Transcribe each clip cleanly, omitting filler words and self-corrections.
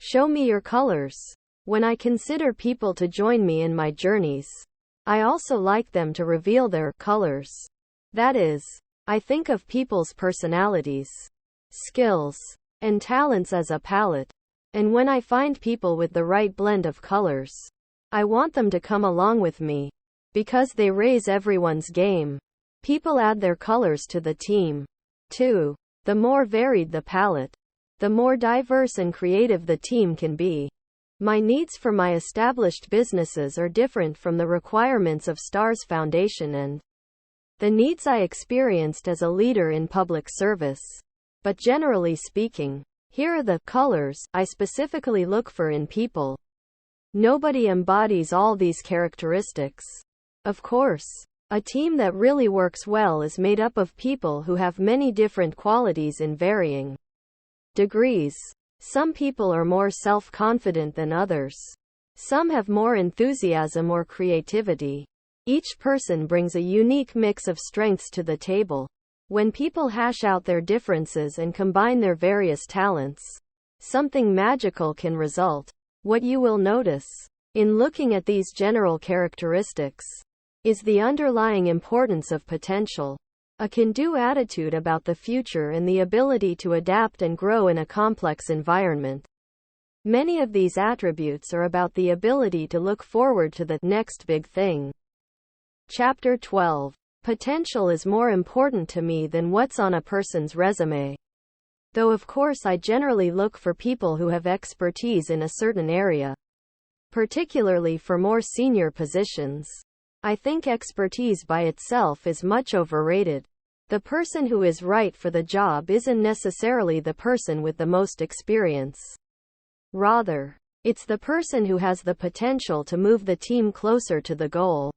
Show me your colors. When I consider people to join me in my journeys, I also like them to reveal their colors. That is, I think of people's personalities, skills, and talents as a palette. And when I find people with the right blend of colors, I want them to come along with me, because they raise everyone's game. People add their colors to the team. 2. The more varied the palette, the more diverse and creative the team can be. My needs for my established businesses are different from the requirements of STAR's foundation and the needs I experienced as a leader in public service. But generally speaking, here are the colors I specifically look for in people. Nobody embodies all these characteristics. Of course, a team that really works well is made up of people who have many different qualities in varying degrees. Some people are more self-confident than others. Some have more enthusiasm or creativity. Each person brings a unique mix of strengths to the table. When people hash out their differences and combine their various talents, something magical can result. What you will notice, in looking at these general characteristics, is the underlying importance of potential. A can-do attitude about the future and the ability to adapt and grow in a complex environment. Many of these attributes are about the ability to look forward to the next big thing. Chapter 12. Potential is more important to me than what's on a person's resume. Though of course I generally look for people who have expertise in a certain area, particularly for more senior positions. I think expertise by itself is much overrated. The person who is right for the job isn't necessarily the person with the most experience. Rather, it's the person who has the potential to move the team closer to the goal.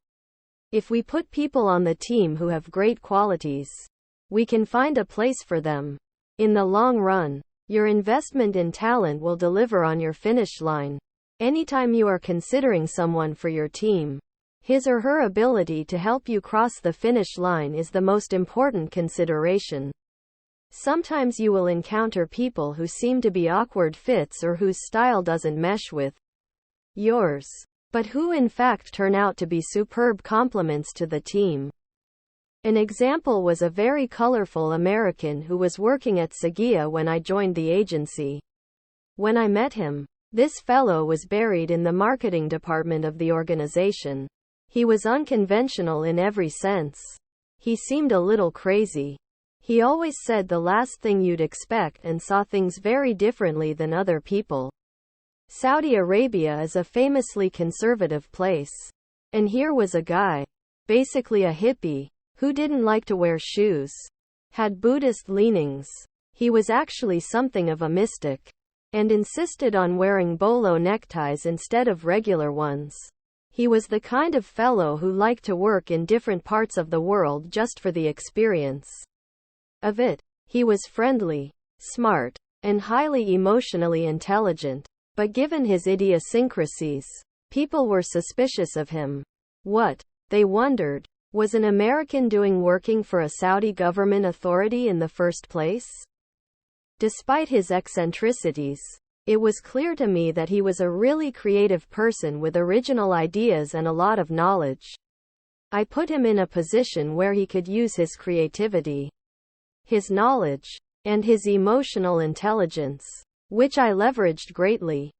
If we put people on the team who have great qualities, we can find a place for them. In the long run, your investment in talent will deliver on your finish line. Anytime you are considering someone for your team, his or her ability to help you cross the finish line is the most important consideration. Sometimes you will encounter people who seem to be awkward fits or whose style doesn't mesh with yours, but who in fact turn out to be superb complements to the team. An example was a very colorful American who was working at Sagia when I joined the agency. When I met him, this fellow was buried in the marketing department of the organization. He was unconventional in every sense. He seemed a little crazy. He always said the last thing you'd expect and saw things very differently than other people. Saudi Arabia is a famously conservative place. And here was a guy, basically a hippie, who didn't like to wear shoes, had Buddhist leanings. He was actually something of a mystic, and insisted on wearing bolo neckties instead of regular ones. He was the kind of fellow who liked to work in different parts of the world just for the experience of it. He was friendly, smart, and highly emotionally intelligent. But given his idiosyncrasies, people were suspicious of him. What, they wondered, was an American doing working for a Saudi government authority in the first place? Despite his eccentricities, it was clear to me that he was a really creative person with original ideas and a lot of knowledge. I put him in a position where he could use his creativity, his knowledge, and his emotional intelligence, which I leveraged greatly.